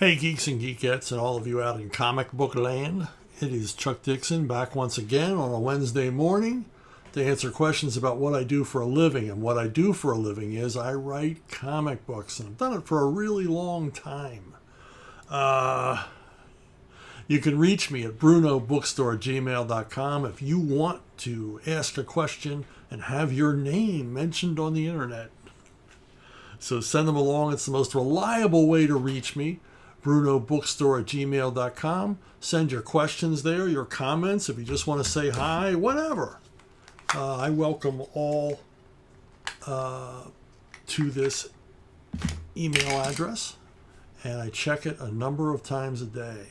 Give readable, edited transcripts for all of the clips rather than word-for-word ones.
Hey, geeks and geekettes, and all of you out in comic book land. It is Chuck Dixon back once again on a Wednesday morning to answer questions about what I do for a living. And what I do for a living is I write comic books, and I've done it for a really long time. You can reach me at brunobookstore@gmail.com if you want to ask a question and have your name mentioned on the internet. So send them along. It's the most reliable way to reach me. brunobookstore@gmail.com. Send your questions there, your comments, if you just want to say hi, whatever. I welcome all to this email address, and I check it a number of times a day.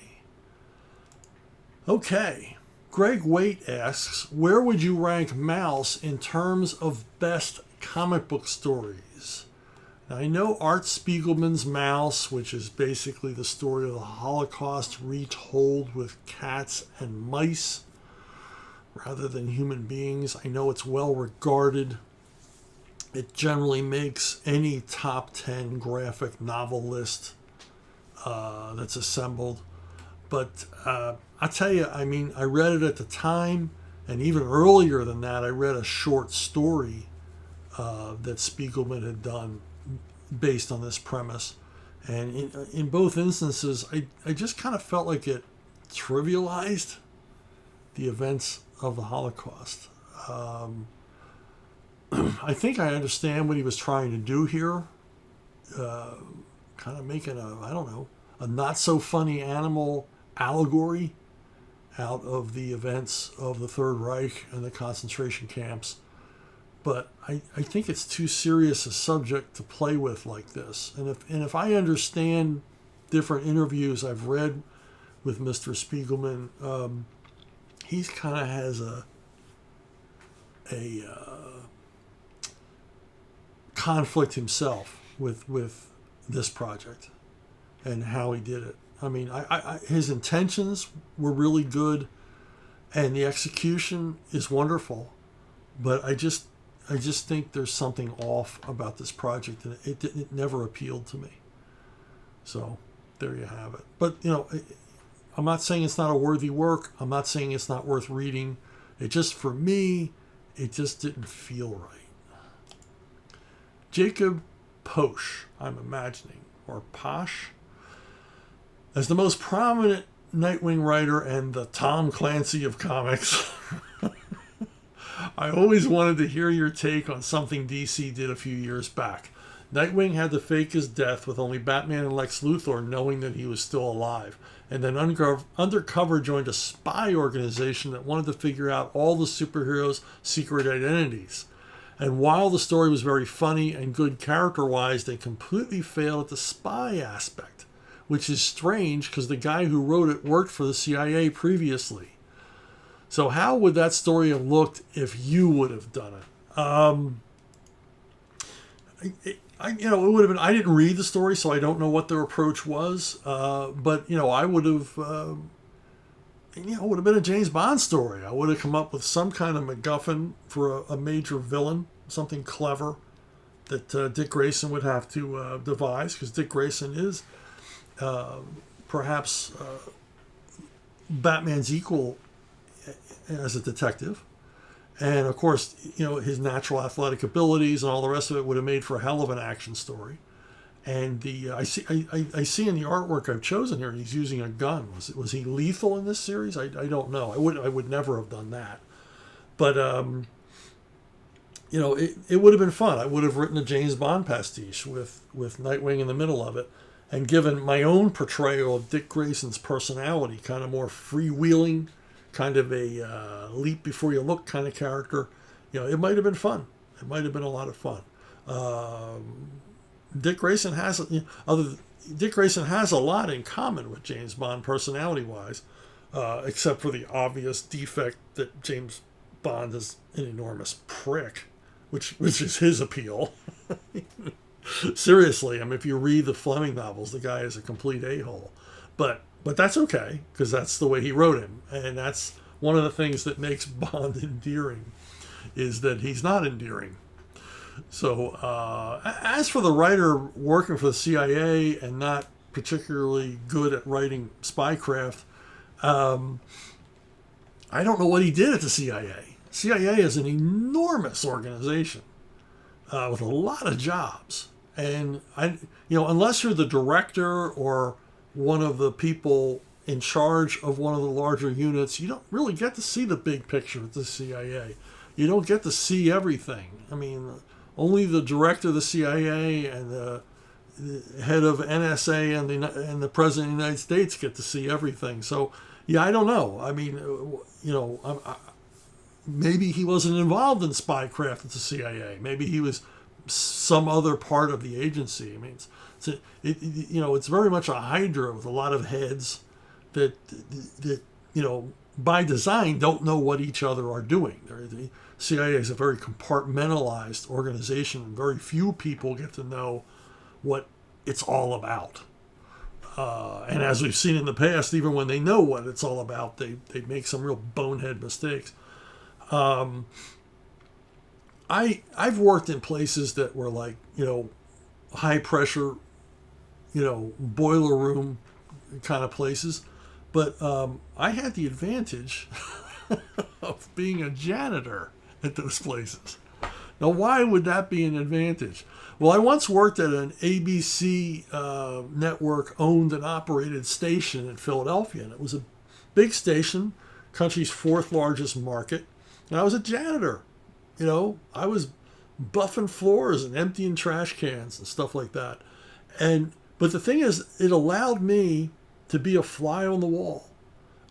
Okay, Greg Waite asks, where would you rank Mouse in terms of best comic book stories? Now, I know Art Spiegelman's Mouse, which is basically the story of the Holocaust retold with cats and mice rather than human beings. I know it's well regarded. It generally makes any top 10 graphic novel list that's assembled. But I'll tell you, I mean, I read it at the time, and even earlier than that, I read a short story that Spiegelman had done based on this premise. And in both instances, I just kind of felt like it trivialized the events of the Holocaust. I think I understand what he was trying to do here. Kind of making a not so funny animal allegory out of the events of the Third Reich and the concentration camps. But I think it's too serious a subject to play with like this. And if I understand different interviews I've read with Mr. Spiegelman, he's kind of has a conflict himself with this project and how he did it. I mean, his intentions were really good, and the execution is wonderful, but I just think there's something off about this project, and it never appealed to me. So there you have it. But, I'm not saying it's not a worthy work. I'm not saying it's not worth reading. It just, for me, it just didn't feel right. Jacob Posh, I'm imagining, or Posh, as the most prominent Nightwing writer and the Tom Clancy of comics, I always wanted to hear your take on something DC did a few years back. Nightwing had to fake his death with only Batman and Lex Luthor knowing that he was still alive, and then undercover joined a spy organization that wanted to figure out all the superheroes' secret identities. And while the story was very funny and good character-wise, they completely failed at the spy aspect, which is strange because the guy who wrote it worked for the CIA previously. So how would that story have looked if you would have done it? It would have been. I didn't read the story, so I don't know what their approach was. But I would have. It would have been a James Bond story. I would have come up with some kind of MacGuffin for a major villain, something clever that Dick Grayson would have to devise, because Dick Grayson is perhaps Batman's equal as a detective, and of course, his natural athletic abilities and all the rest of it would have made for a hell of an action story. And I see in the artwork I've chosen here, he's using a gun. Was he lethal in this series? I don't know. I would never have done that. But it would have been fun. I would have written a James Bond pastiche with Nightwing in the middle of it, and given my own portrayal of Dick Grayson's personality, kind of more freewheeling, kind of a leap before you look kind of character. It might have been fun. It might have been a lot of fun. Dick Grayson has a lot in common with James Bond personality-wise, except for the obvious defect that James Bond is an enormous prick, which is his appeal. Seriously, if you read the Fleming novels, the guy is a complete a-hole. But that's okay, because that's the way he wrote him. And that's one of the things that makes Bond endearing, is that he's not endearing. So as for the writer working for the CIA and not particularly good at writing spycraft. I don't know what he did at the CIA. CIA is an enormous organization with a lot of jobs. And unless you're the director or one of the people in charge of one of the larger units, you don't really get to see the big picture at the CIA. You don't get to see everything. I mean, only the director of the CIA and the head of NSA and the president of the United States get to see everything. So, yeah, I don't know. I mean, maybe he wasn't involved in spycraft at the CIA. Maybe he was some other part of the agency. I mean, it's very much a hydra with a lot of heads that by design don't know what each other are doing. The CIA is a very compartmentalized organization, and very few people get to know what it's all about. And as we've seen in the past, even when they know what it's all about, they make some real bonehead mistakes. I've worked in places that were like, high pressure, boiler room kind of places. But I had the advantage of being a janitor at those places. Now, why would that be an advantage? Well, I once worked at an ABC network owned and operated station in Philadelphia, and it was a big station, country's fourth largest market, and I was a janitor. I was buffing floors and emptying trash cans and stuff like that. But the thing is, it allowed me to be a fly on the wall.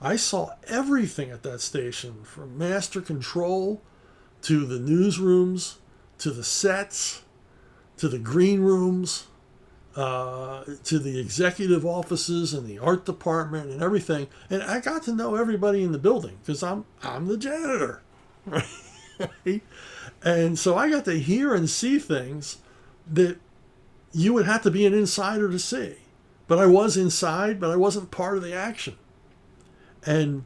I saw everything at that station, from master control to the newsrooms, to the sets, to the green rooms, to the executive offices and the art department and everything. And I got to know everybody in the building because I'm the janitor, right? And so I got to hear and see things that you would have to be an insider to see. But I was inside, but I wasn't part of the action. And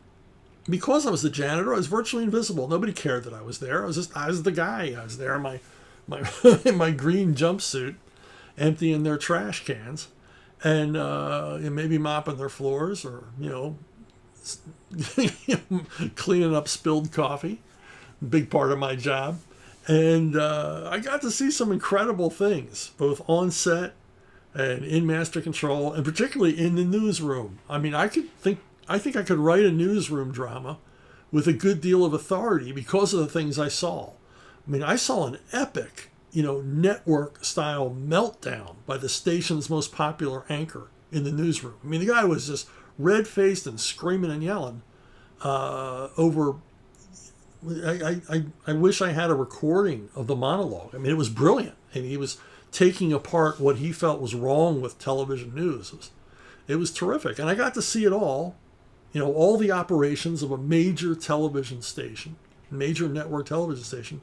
because I was the janitor, I was virtually invisible. Nobody cared that I was there. I was the guy. I was there in my in my green jumpsuit, emptying their trash cans, and maybe mopping their floors, or cleaning up spilled coffee. Big part of my job. And I got to see some incredible things, both on set and in master control, and particularly in the newsroom. I mean, I think I could write a newsroom drama with a good deal of authority because of the things I saw. I mean, I saw an epic, network-style meltdown by the station's most popular anchor in the newsroom. I mean, the guy was just red-faced and screaming and yelling over... I wish I had a recording of the monologue. I mean, it was brilliant. And he was taking apart what he felt was wrong with television news. It was terrific. And I got to see it all, all the operations of a major television station, major network television station,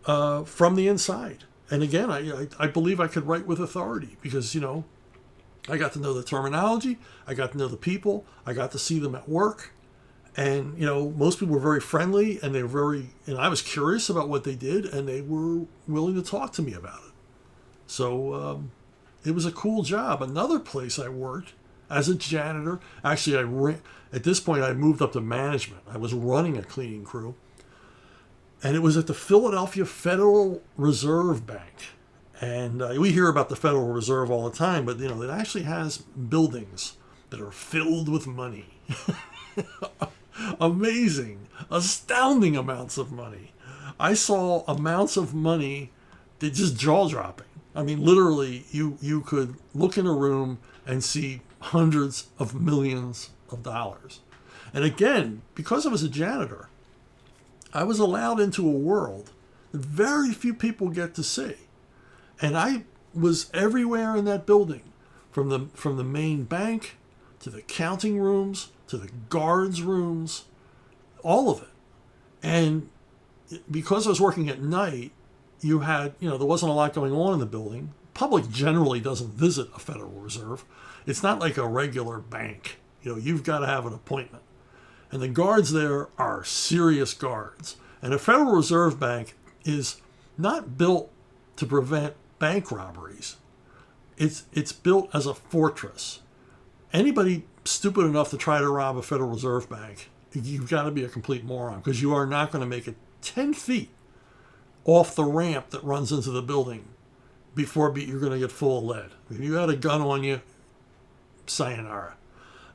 from the inside. And again, I believe I could write with authority because, I got to know the terminology. I got to know the people. I got to see them at work. And, most people were very friendly, and and I was curious about what they did, and they were willing to talk to me about it. So it was a cool job. Another place I worked as a janitor, actually, at this point, I moved up to management. I was running a cleaning crew, and it was at the Philadelphia Federal Reserve Bank. And we hear about the Federal Reserve all the time, but, it actually has buildings that are filled with money. Amazing, astounding amounts of money. I saw amounts of money that just jaw-dropping. I mean, literally, you could look in a room and see hundreds of millions of dollars. And again, because I was a janitor, I was allowed into a world that very few people get to see. And I was everywhere in that building, from the main bank to the counting rooms, to the guards' rooms, all of it. And because I was working at night, you had, there wasn't a lot going on in the building. Public generally doesn't visit a Federal Reserve. It's not like a regular bank. You've got to have an appointment. And the guards there are serious guards. And a Federal Reserve Bank is not built to prevent bank robberies. It's built as a fortress. anybody stupid enough to try to rob a Federal Reserve Bank, you've got to be a complete moron, because you are not going to make it 10 feet off the ramp that runs into the building before you're going to get full of lead. If you had a gun on you, sayonara.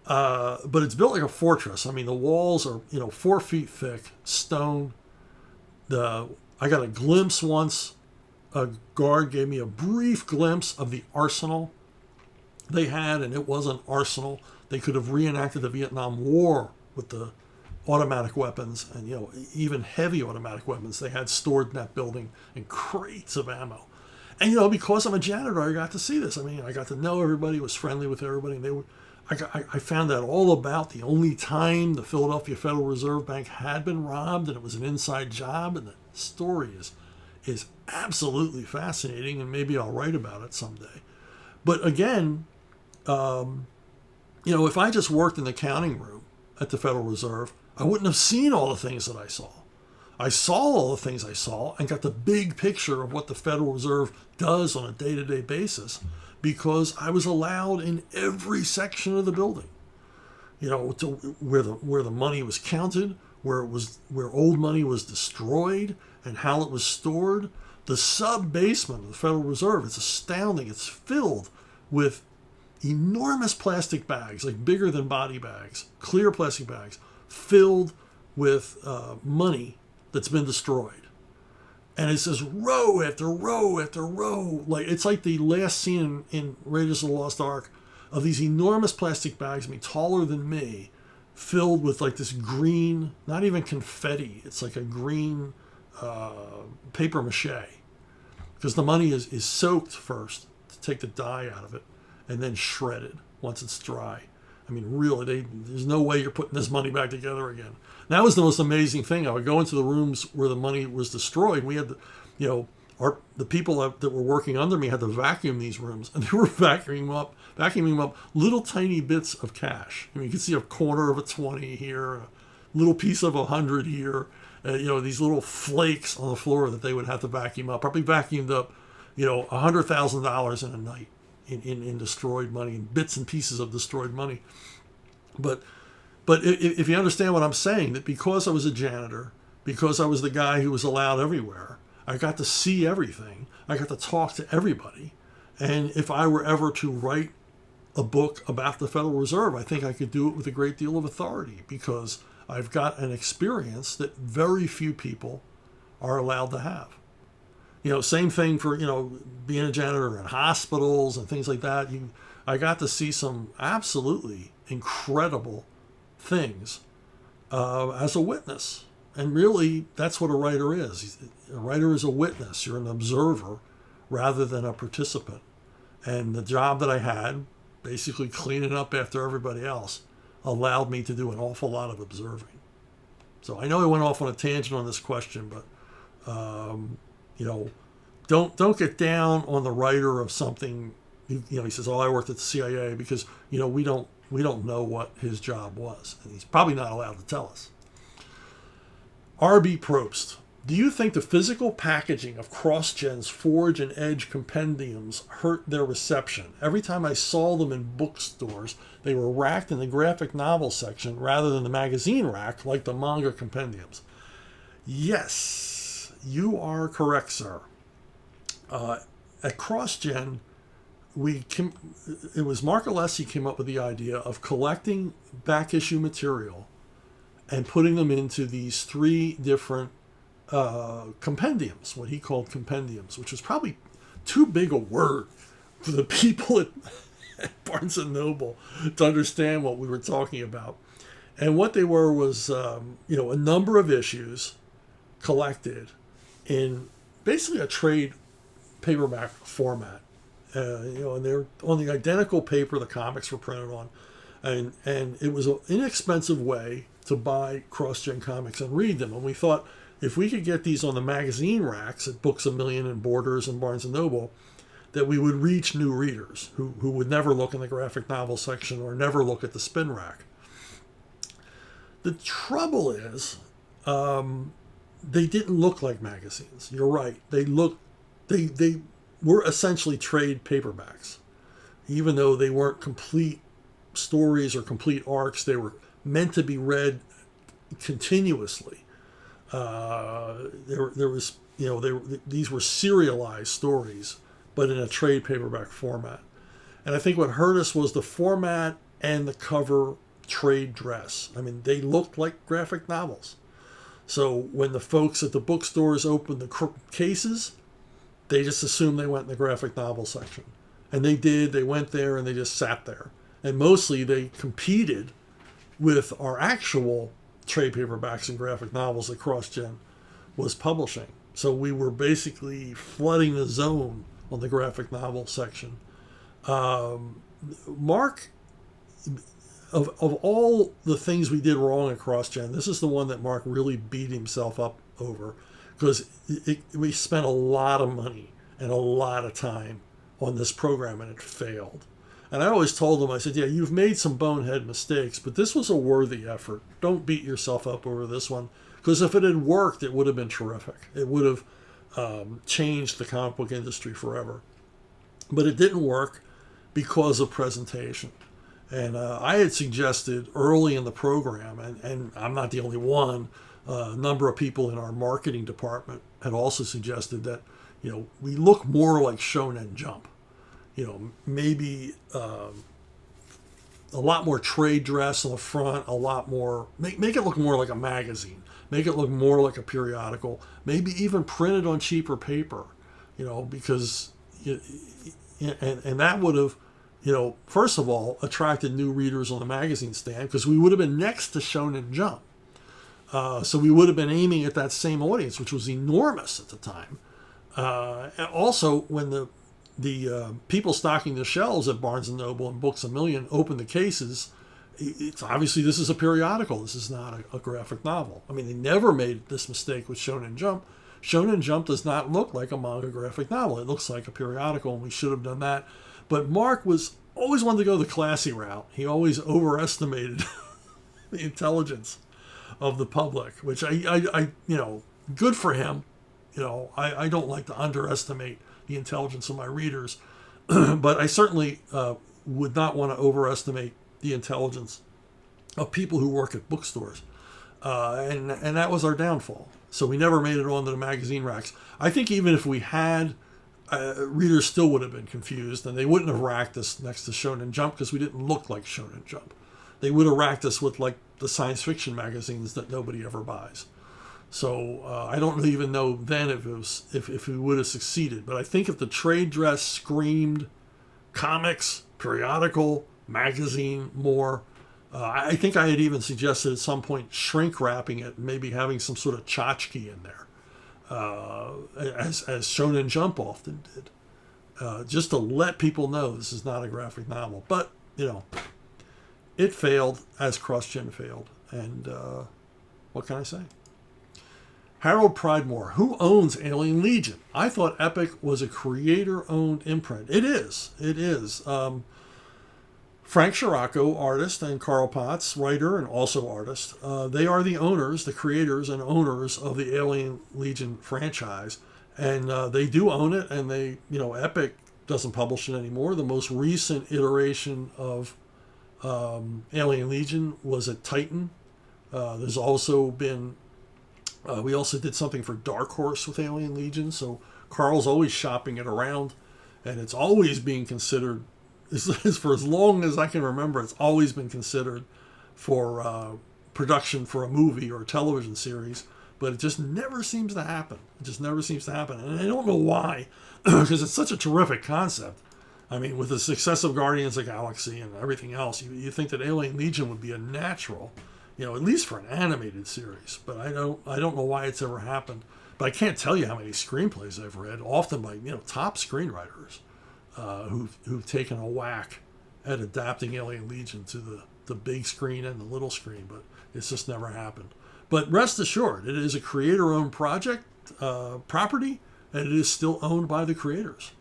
But it's built like a fortress. I mean, the walls are 4 feet thick, stone. I got a glimpse once. A guard gave me a brief glimpse of the arsenal they had, and it was an arsenal. They could have reenacted the Vietnam War with the automatic weapons, and even heavy automatic weapons they had stored in that building, and crates of ammo. And because I'm a janitor, I got to see this. I mean, I got to know everybody, was friendly with everybody, and I found out all about the only time the Philadelphia Federal Reserve Bank had been robbed, and it was an inside job, and the story is absolutely fascinating, and maybe I'll write about it someday. But again, if I just worked in the counting room at the Federal Reserve, I wouldn't have seen all the things that I saw. I saw all the things I saw and got the big picture of what the Federal Reserve does on a day-to-day basis, because I was allowed in every section of the building. To where the money was counted, where old money was destroyed, and how it was stored. The sub-basement of the Federal Reserve, it's astounding. It's filled with enormous plastic bags, like bigger than body bags, clear plastic bags, filled with money that's been destroyed. And it's just row after row after row. It's like the last scene in Raiders of the Lost Ark, of these enormous plastic bags, taller than me, filled with this green, not even confetti, it's like a green paper mache. Because the money is soaked first to take the dye out of it, and then shredded once it's dry. I mean, really, there's no way you're putting this money back together again. That was the most amazing thing. I would go into the rooms where the money was destroyed. We had, the people that were working under me had to vacuum these rooms, and they were vacuuming up little tiny bits of cash. I mean, you can see a corner of a 20 here, a little piece of 100 here. These little flakes on the floor that they would have to vacuum up. Probably vacuumed up, $100,000 in a night in destroyed money, and bits and pieces of destroyed money. But if you understand what I'm saying, that because I was a janitor, because I was the guy who was allowed everywhere, I got to see everything. I got to talk to everybody. And if I were ever to write a book about the Federal Reserve, I think I could do it with a great deal of authority, because I've got an experience that very few people are allowed to have. Same thing for, being a janitor in hospitals and things like that. I got to see some absolutely incredible things as a witness. And really, that's what a writer is. A writer is a witness. You're an observer rather than a participant. And the job that I had, basically cleaning up after everybody else, allowed me to do an awful lot of observing. So I know I went off on a tangent on this question, but don't get down on the writer of something. He says, "Oh, I worked at the CIA," because we don't know what his job was, and he's probably not allowed to tell us. R.B. Probst, do you think the physical packaging of CrossGen's Forge and Edge compendiums hurt their reception? Every time I saw them in bookstores, they were racked in the graphic novel section rather than the magazine rack like the manga compendiums. Yes, you are correct, sir. At CrossGen, it was Mark Alessi came up with the idea of collecting back issue material and putting them into these 3 different compendiums, what he called compendiums, which was probably too big a word for the people at Barnes & Noble to understand what we were talking about. And what they were was, a number of issues collected in basically a trade paperback format. And they're on the identical paper the comics were printed on. And it was an inexpensive way to buy CrossGen Comics and read them. And we thought, if we could get these on the magazine racks at Books A Million and Borders and Barnes & Noble, that we would reach new readers who would never look in the graphic novel section or never look at the spin rack. The trouble is, they didn't look like magazines. You're right. They were essentially trade paperbacks, even though they weren't complete stories or complete arcs. They were meant to be read continuously. There was, these were serialized stories, but in a trade paperback format. And I think what hurt us was the format and the cover trade dress. I mean, they looked like graphic novels. So when the folks at the bookstores opened the cases, they just assumed they went in the graphic novel section. And they did. They went there and they just sat there. And mostly they competed with our actual trade paperbacks and graphic novels that CrossGen was publishing. So we were basically flooding the zone on the graphic novel section. Mark, of all the things we did wrong at CrossGen, this is the one that Mark really beat himself up over, because we spent a lot of money and a lot of time on this program and it failed. And I always told him, I said, yeah, you've made some bonehead mistakes, but this was a worthy effort. Don't beat yourself up over this one, because if it had worked, it would have been terrific. It would have changed the comic book industry forever. But it didn't work because of presentation. And I had suggested early in the program, and I'm not the only one, a number of people in our marketing department had also suggested that, we look more like Shonen Jump. Maybe a lot more trade dress on the front, a lot more, make it look more like a magazine, make it look more like a periodical, maybe even printed on cheaper paper, because, and that would have, first of all, attracted new readers on the magazine stand, because we would have been next to Shonen Jump. So we would have been aiming at that same audience, which was enormous at the time. And also, when the people stocking the shelves at Barnes & Noble and Books A Million opened the cases, it's obviously this is a periodical. This is not a graphic novel. I mean, they never made this mistake with Shonen Jump. Shonen Jump does not look like a manga graphic novel. It looks like a periodical, and we should have done that. But Mark was always wanted to go the classy route. He always overestimated the intelligence of the public, which I good for him. I don't like to underestimate the intelligence of my readers, but I certainly would not want to overestimate the intelligence of people who work at bookstores, and that was our downfall. So we never made it onto the magazine racks. I think even if we had, readers still would have been confused, and they wouldn't have racked us next to Shonen Jump because we didn't look like Shonen Jump. They would have racked us with like the science fiction magazines that nobody ever buys. So I don't even know then if we would have succeeded. But I think if the trade dress screamed comics, periodical, magazine more, I think I had even suggested at some point shrink wrapping it and maybe having some sort of tchotchke in there, as Shonen Jump often did, just to let people know this is not a graphic novel. But, it failed as CrossGen failed. And what can I say? Harold Pridemore, who owns Alien Legion? I thought Epic was a creator-owned imprint. It is. Frank Scirocco, artist, and Carl Potts, writer and also artist. They are the owners, the creators and owners of the Alien Legion franchise. And they do own it, and they, Epic doesn't publish it anymore. The most recent iteration of Alien Legion was at Titan. There's also been... we also did something for Dark Horse with Alien Legion, so Carl's always shopping it around, and it's always being considered, for as long as I can remember, it's always been considered for production for a movie or a television series, but it just never seems to happen. And I don't know why, because it's such a terrific concept. I mean, with the success of Guardians of the Galaxy and everything else, you think that Alien Legion would be a natural, at least for an animated series. But I don't know why it's ever happened. But I can't tell you how many screenplays I've read, often by top screenwriters who've taken a whack at adapting Alien Legion to the big screen and the little screen, but it's just never happened. But rest assured, it is a creator-owned project, property, and it is still owned by the creators.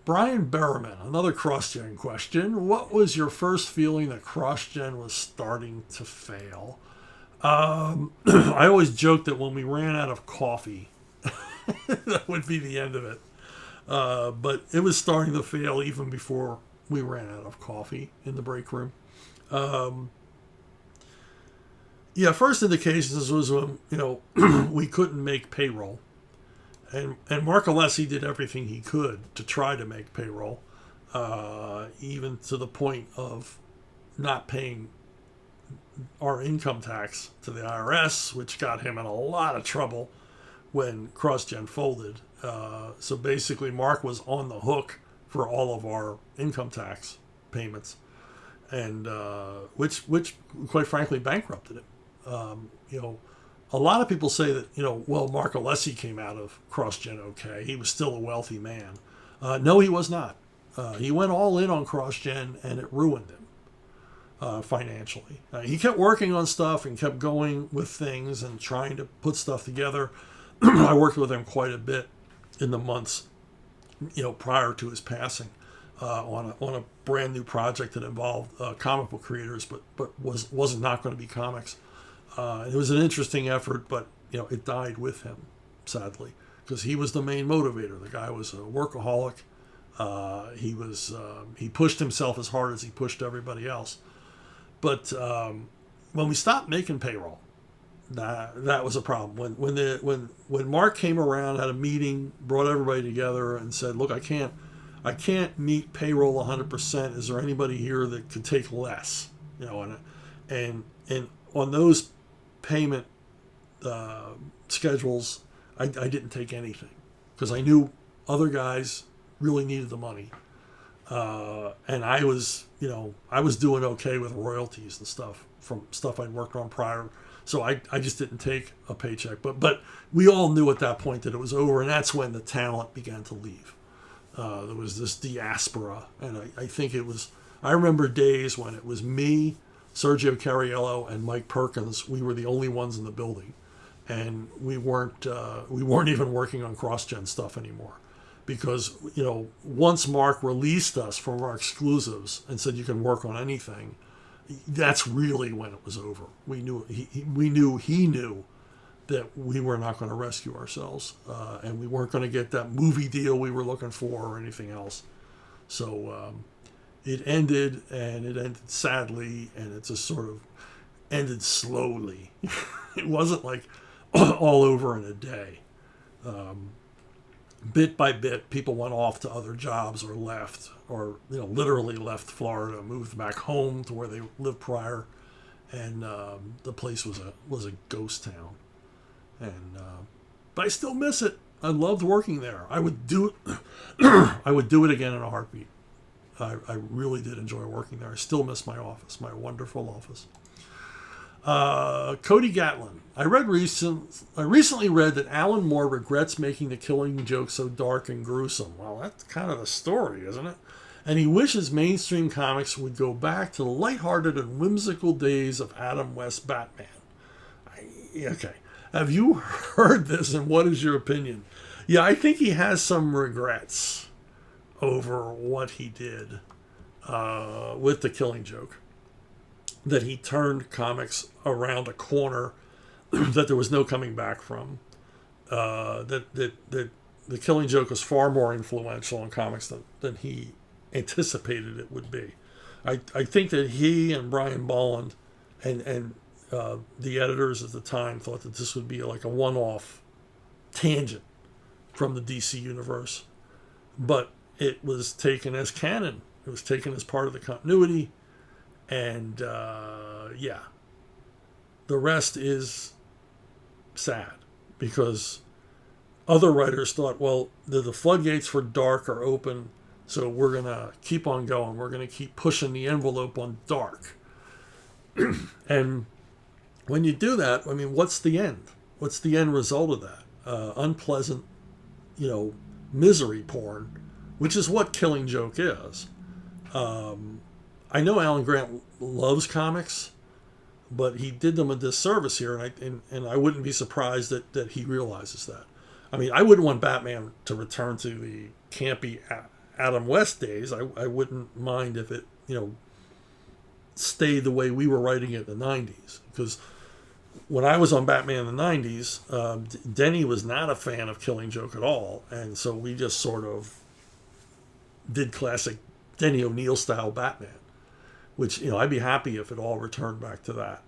Brian Berriman, another CrossGen question. What was your first feeling that CrossGen was starting to fail? I always joked that when we ran out of coffee, that would be the end of it. But it was starting to fail even before we ran out of coffee in the break room. Yeah, first indications was when, we couldn't make payroll. And Mark Alessi did everything he could to try to make payroll, even to the point of not paying our income tax to the IRS, which got him in a lot of trouble when CrossGen folded. So basically, Mark was on the hook for all of our income tax payments, and which quite frankly bankrupted him. A lot of people say that, well, Mark Alessi came out of CrossGen okay. He was still a wealthy man. No, he was not. He went all in on CrossGen, and it ruined him financially. He kept working on stuff and kept going with things and trying to put stuff together. I worked with him quite a bit in the months, prior to his passing, on a brand new project that involved comic book creators, but was not going to be comics. It was an interesting effort, but it died with him, sadly, because he was the main motivator. The guy was a workaholic. He pushed himself as hard as he pushed everybody else. But when we stopped making payroll, that was a problem. When Mark came around, had a meeting, brought everybody together, and said, "Look, I can't meet payroll 100%. Is there anybody here that could take less?" And on those payment schedules, I didn't take anything because I knew other guys really needed the money, and I was doing okay with royalties and stuff from stuff I'd worked on prior, so I just didn't take a paycheck. But we all knew at that point that it was over, and that's when the talent began to leave. There was this diaspora, and I think it was. I remember days when it was me, Sergio Cariello, and Mike Perkins. We were the only ones in the building, and we weren't even working on CrossGen stuff anymore, because once Mark released us from our exclusives and said you can work on anything, that's really when it was over. We knew he knew that we were not going to rescue ourselves, and we weren't going to get that movie deal we were looking for or anything else. So. It ended, and it ended sadly, and it just sort of ended slowly. It wasn't like all over in a day. Bit by bit, people went off to other jobs or left, or literally left Florida, moved back home to where they lived prior, and the place was a ghost town. And but I still miss it. I loved working there. I would do it. I would do it again in a heartbeat. I really did enjoy working there. I still miss my office, my wonderful office. Cody Gatlin. I recently read that Alan Moore regrets making The Killing Joke so dark and gruesome. Well, that's kind of the story, isn't it? And he wishes mainstream comics would go back to the lighthearted and whimsical days of Adam West Batman. Okay. Have you heard this, and what is your opinion? Yeah, I think he has some regrets over what he did with The Killing Joke. That he turned comics around a corner that there was no coming back from. That The Killing Joke was far more influential in comics than he anticipated it would be. I think that he and Brian Bolland and the editors at the time thought that this would be like a one-off tangent from the DC universe. But it was taken as canon. It was taken as part of the continuity. And, the rest is sad. Because other writers thought, well, the floodgates for dark are open, so we're going to keep on going. We're going to keep pushing the envelope on dark. And when you do that, I mean, what's the end? What's the end result of that? Unpleasant, misery porn, which is what Killing Joke is. I know Alan Grant loves comics, but he did them a disservice here, and I wouldn't be surprised that he realizes that. I mean, I wouldn't want Batman to return to the campy Adam West days. I wouldn't mind if it, stayed the way we were writing it in the 90s. Because when I was on Batman in the 90s, Denny was not a fan of Killing Joke at all, and so we just sort of did classic Denny O'Neil style Batman, which, I'd be happy if it all returned back to that.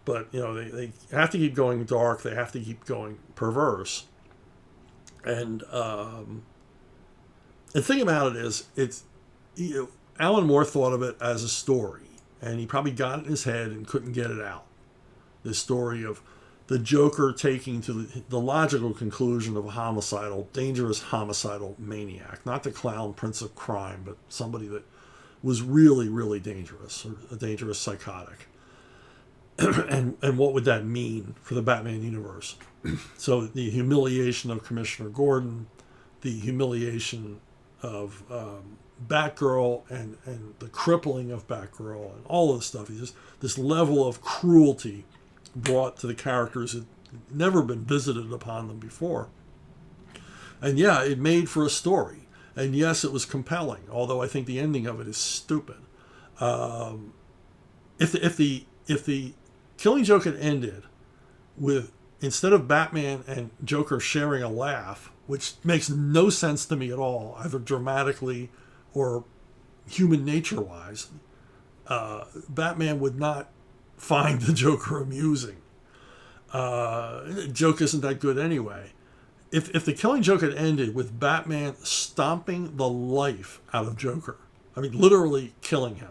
But, they have to keep going dark. They have to keep going perverse. And the thing about it is, Alan Moore thought of it as a story, and he probably got it in his head and couldn't get it out. This story of the Joker taking to the logical conclusion of a dangerous homicidal maniac. Not the clown prince of crime, but somebody that was really, really dangerous, or a dangerous psychotic. and what would that mean for the Batman universe? So the humiliation of Commissioner Gordon, the humiliation of Batgirl, and the crippling of Batgirl, and all of this stuff. This level of cruelty brought to the characters that had never been visited upon them before. And yeah, it made for a story. And yes, it was compelling, although I think the ending of it is stupid. If the Killing Joke had ended with, instead of Batman and Joker sharing a laugh, which makes no sense to me at all, either dramatically or human nature-wise, Batman would not find the Joker amusing. Joke isn't that good anyway. If the Killing Joke had ended with Batman stomping the life out of Joker, I mean, literally killing him,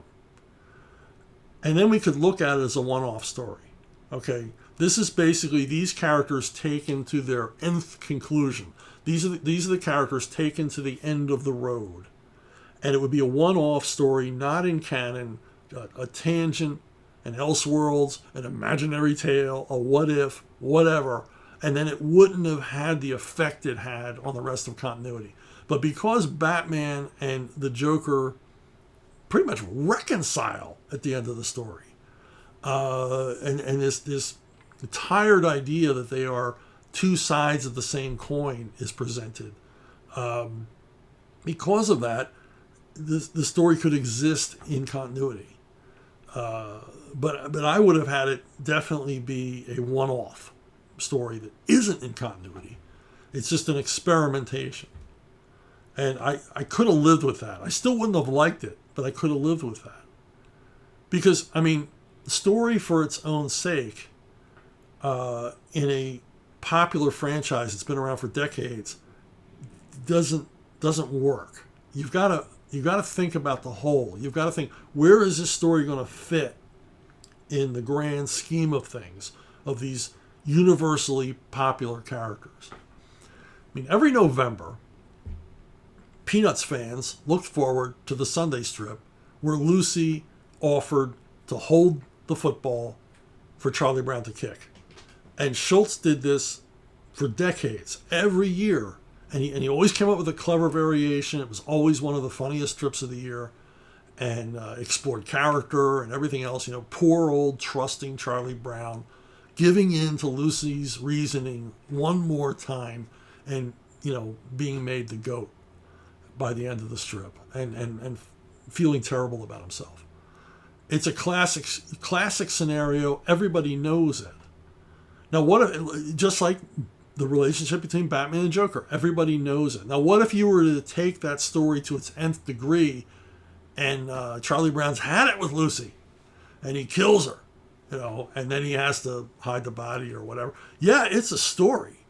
and then we could look at it as a one-off story. Okay, this is basically these characters taken to their nth conclusion. These are the characters taken to the end of the road, and it would be a one-off story, not in canon, a tangent, an Elseworlds, an imaginary tale, a what if, whatever, and then it wouldn't have had the effect it had on the rest of continuity. But because Batman and the Joker pretty much reconcile at the end of the story, and this tired idea that they are two sides of the same coin is presented. Because of that, the story could exist in continuity. But I would have had it definitely be a one-off story that isn't in continuity. It's just an experimentation. And I could have lived with that. I still wouldn't have liked it, but I could have lived with that. Because, I mean, the story for its own sake, in a popular franchise that's been around for decades, doesn't work. You've got to think about the whole. You've got to think, where is this story going to fit in the grand scheme of things, of these universally popular characters? I mean, every November, Peanuts fans looked forward to the Sunday strip where Lucy offered to hold the football for Charlie Brown to kick. And Schultz did this for decades, every year. And he always came up with a clever variation. It was always one of the funniest strips of the year, and explored character and everything else. Poor old trusting Charlie Brown, giving in to Lucy's reasoning one more time, and being made the goat by the end of the strip, and feeling terrible about himself. It's a classic scenario. Everybody knows it. Now, what if, just like the relationship between Batman and Joker, everybody knows it. Now, what if you were to take that story to its nth degree, and Charlie Brown's had it with Lucy, and he kills her, and then he has to hide the body or whatever? Yeah, it's a story.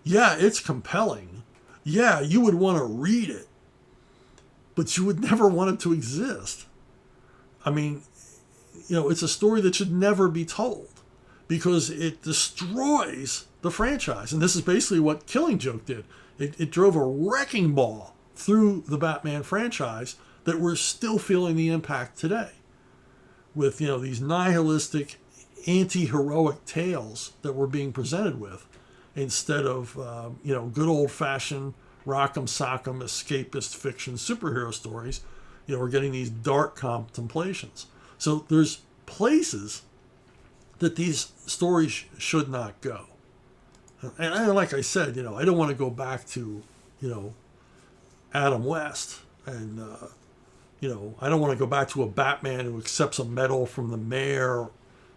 Yeah, it's compelling. Yeah, you would want to read it, but you would never want it to exist. I mean, it's a story that should never be told, because it destroys the franchise. And this is basically what Killing Joke did. It drove a wrecking ball through the Batman franchise that we're still feeling the impact today, with these nihilistic, anti-heroic tales that we're being presented with, instead of good old-fashioned rock'em sock'em escapist fiction superhero stories. We're getting these dark contemplations. So there's places that these stories should not go. And like I said, I don't want to go back to, Adam West. And, I don't want to go back to a Batman who accepts a medal from the mayor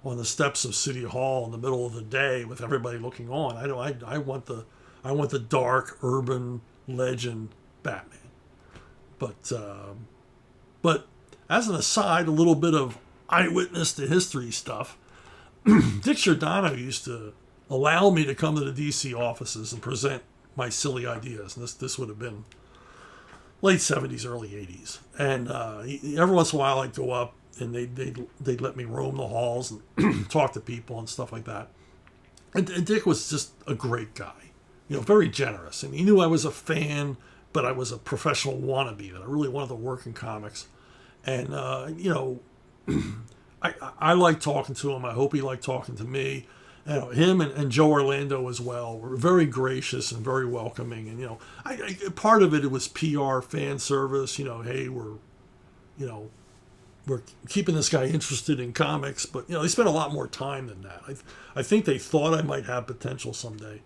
on the steps of City Hall in the middle of the day with everybody looking on. I want the dark urban legend Batman. But But as an aside, a little bit of eyewitness to history stuff. Dick Giordano used to allow me to come to the DC offices and present my silly ideas. And this would have been late 70s, early 80s. And every once in a while I'd go up and they'd let me roam the halls and talk to people and stuff like that. And Dick was just a great guy, very generous. And he knew I was a fan, but I was a professional wannabe, that I really wanted to work in comics. And, I liked talking to him. I hope he liked talking to me. Him and Joe Orlando as well were very gracious and very welcoming. And, part of it was PR, fan service. Hey, we're keeping this guy interested in comics. But, they spent a lot more time than that. I think they thought I might have potential someday.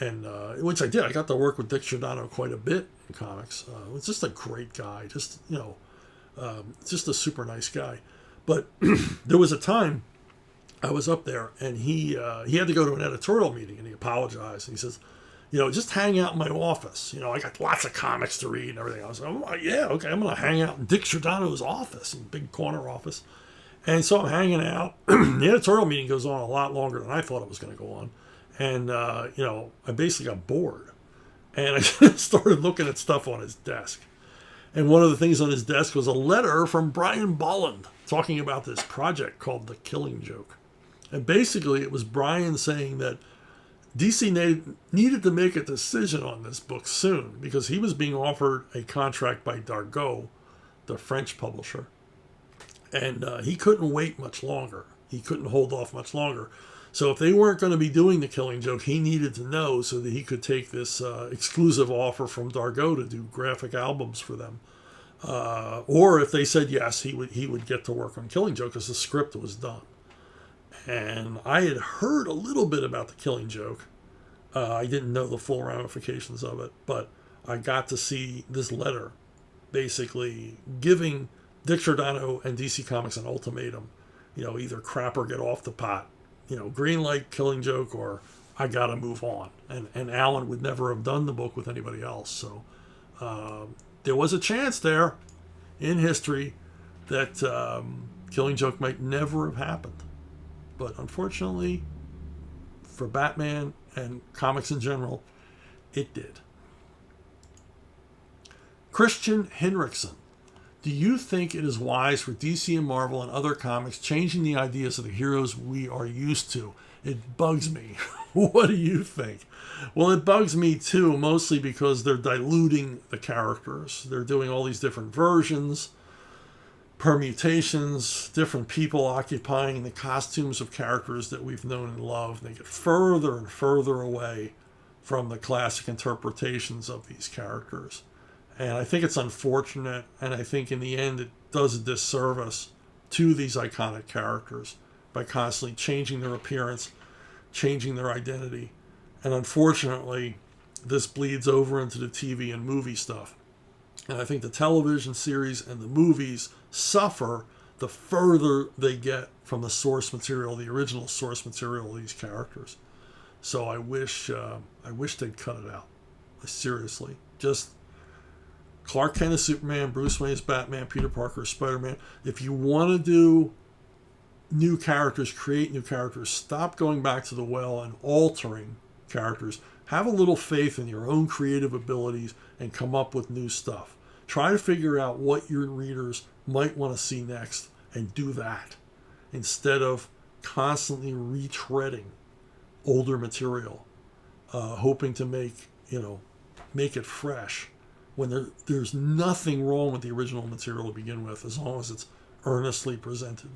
And which I did. I got to work with Dick Giordano quite a bit in comics. He was just a great guy. Just a super nice guy. But there was a time I was up there, and he had to go to an editorial meeting, and he apologized. And he says, just hang out in my office. I got lots of comics to read and everything. I was like, oh, yeah, okay, I'm going to hang out in Dick Giordano's office, in big corner office. And so I'm hanging out. The editorial meeting goes on a lot longer than I thought it was going to go on. And, I basically got bored. And I started looking at stuff on his desk. And one of the things on his desk was a letter from Brian Bolland talking about this project called The Killing Joke. And basically it was Brian saying that DC needed to make a decision on this book soon because he was being offered a contract by Dargaud, the French publisher. And he couldn't wait much longer. He couldn't hold off much longer. So if they weren't going to be doing The Killing Joke, he needed to know so that he could take this exclusive offer from Dargaud to do graphic albums for them. Or if they said yes, he would get to work on Killing Joke because the script was done. And I had heard a little bit about The Killing Joke. I didn't know the full ramifications of it, but I got to see this letter basically giving Dick Giordano and DC Comics an ultimatum. Either crap or get off the pot. Green light, Killing Joke, or I got to move on. And Alan would never have done the book with anybody else. So there was a chance there in history that Killing Joke might never have happened. But unfortunately, for Batman and comics in general, it did. Christian Henriksen. Do you think it is wise for DC and Marvel and other comics changing the ideas of the heroes we are used to? It bugs me. What do you think? Well, it bugs me too, mostly because they're diluting the characters. They're doing all these different versions, permutations, different people occupying the costumes of characters that we've known and loved. They get further and further away from the classic interpretations of these characters. And I think it's unfortunate, and I think in the end it does a disservice to these iconic characters by constantly changing their appearance, changing their identity. And unfortunately, this bleeds over into the TV and movie stuff. And I think the television series and the movies suffer the further they get from the source material, the original source material of these characters. So I wish they'd cut it out. Seriously. Just Clark Kent is Superman, Bruce Wayne is Batman, Peter Parker is Spider-Man. If you want to do new characters, create new characters, stop going back to the well and altering characters. Have a little faith in your own creative abilities and come up with new stuff. Try to figure out what your readers might want to see next and do that instead of constantly retreading older material, hoping to make it fresh. When there's nothing wrong with the original material to begin with, as long as it's earnestly presented.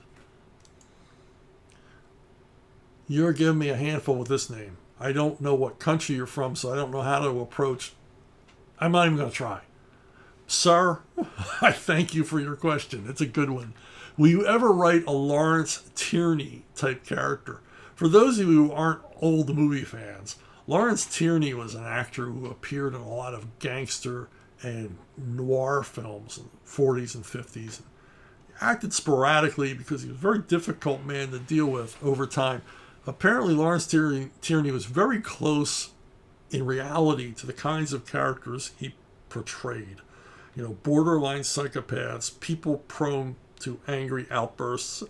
You're giving me a handful with this name. I don't know what country you're from, so I don't know how to approach. I'm not even going to try. Sir, I thank you for your question. It's a good one. Will you ever write a Lawrence Tierney type character? For those of you who aren't old movie fans, Lawrence Tierney was an actor who appeared in a lot of gangster and noir films in the 40s and 50s. He acted sporadically because he was a very difficult man to deal with over time. Apparently, Lawrence Tierney was very close in reality to the kinds of characters he portrayed. borderline psychopaths, people prone to angry outbursts,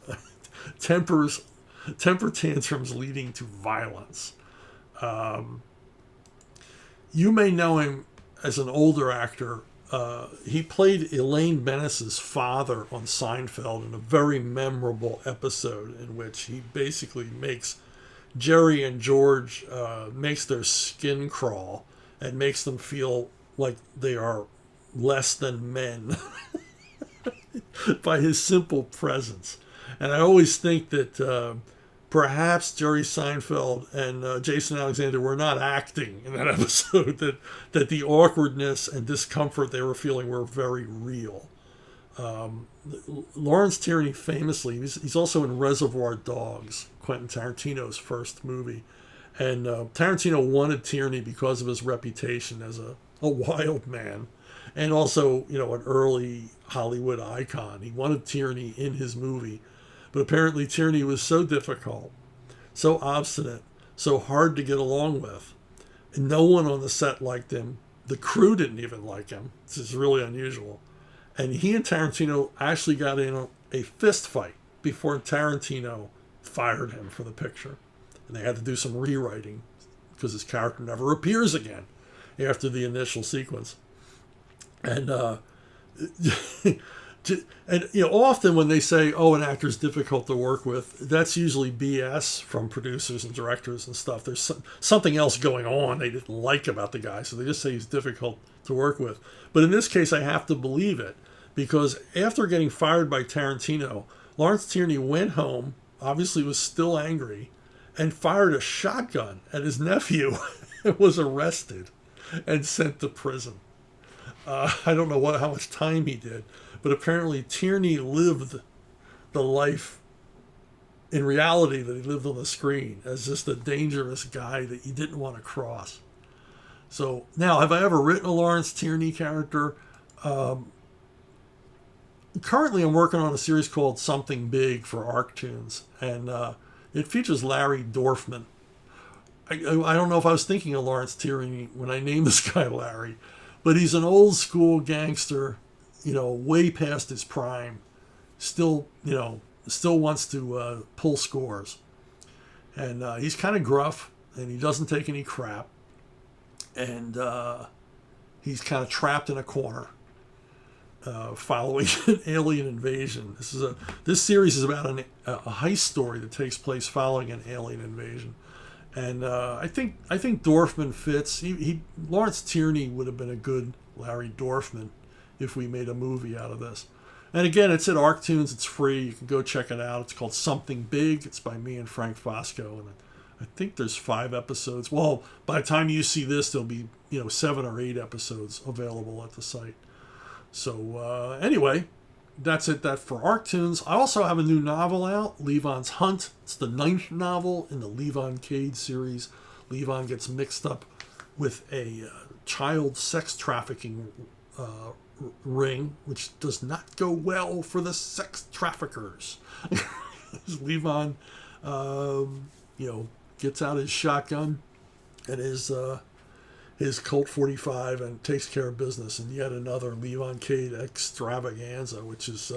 temper tantrums leading to violence. You may know him as an older actor. He played Elaine Bennis's father on Seinfeld in a very memorable episode in which he basically makes Jerry and George, makes their skin crawl and makes them feel like they are less than men by his simple presence. And I always think that perhaps Jerry Seinfeld and Jason Alexander were not acting in that episode, that the awkwardness and discomfort they were feeling were very real. Lawrence Tierney famously, he's also in Reservoir Dogs, Quentin Tarantino's first movie. And Tarantino wanted Tierney because of his reputation as a wild man and also, an early Hollywood icon. He wanted Tierney in his movie. But apparently Tierney was so difficult, so obstinate, so hard to get along with. And no one on the set liked him. The crew didn't even like him. This is really unusual. And he and Tarantino actually got in a fist fight before Tarantino fired him for the picture. And they had to do some rewriting because his character never appears again after the initial sequence. And often when they say, an actor's difficult to work with, that's usually BS from producers and directors and stuff. There's something else going on they didn't like about the guy, so they just say he's difficult to work with. But in this case, I have to believe it, because after getting fired by Tarantino, Lawrence Tierney went home, obviously was still angry, and fired a shotgun at his nephew and was arrested and sent to prison. I don't know how much time he did, but apparently Tierney lived the life in reality that he lived on the screen as just a dangerous guy that you didn't want to cross. So now, have I ever written a Lawrence Tierney character? Currently, I'm working on a series called Something Big for Arctoons, and it features Larry Dorfman. I don't know if I was thinking of Lawrence Tierney when I named this guy Larry, but he's an old school gangster, way past his prime, still wants to pull scores. And he's kind of gruff, and he doesn't take any crap. And he's kind of trapped in a corner following an alien invasion. This series is about a heist story that takes place following an alien invasion. And I think Dorfman fits. Lawrence Tierney would have been a good Larry Dorfman if we made a movie out of this. And again, it's at Arctoons. It's free. You can go check it out. It's called Something Big. It's by me and Frank Fosco. And I think there's 5 episodes. Well, by the time you see this, there'll be 7 or 8 episodes available at the site. So anyway, that's it. That for Arctoons. I also have a new novel out, Levon's Hunt. It's the 9th novel in the Levon Cade series. Levon gets mixed up with a child sex trafficking ring, which does not go well for the sex traffickers. Levon, gets out his shotgun and his Colt 45 and takes care of business in yet another Levon Cade extravaganza, which is,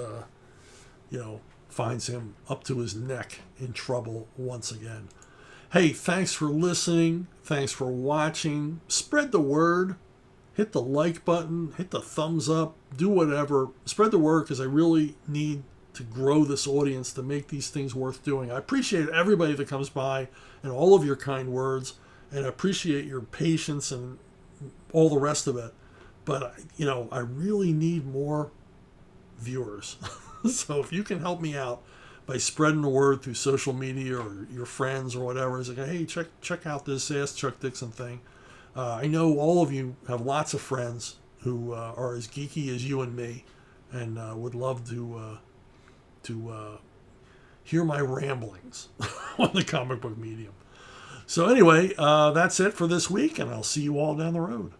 finds him up to his neck in trouble once again. Hey, thanks for listening. Thanks for watching. Spread the word. Hit the like button. Hit the thumbs up. Do whatever. Spread the word, because I really need to grow this audience to make these things worth doing. I appreciate everybody that comes by and all of your kind words, and I appreciate your patience and all the rest of it. But, I really need more viewers. So if you can help me out by spreading the word through social media or your friends or whatever, it's like, hey, check out this Ask Chuck Dixon thing. I know all of you have lots of friends who are as geeky as you and me, and would love to hear my ramblings on the comic book medium. So anyway, that's it for this week, and I'll see you all down the road.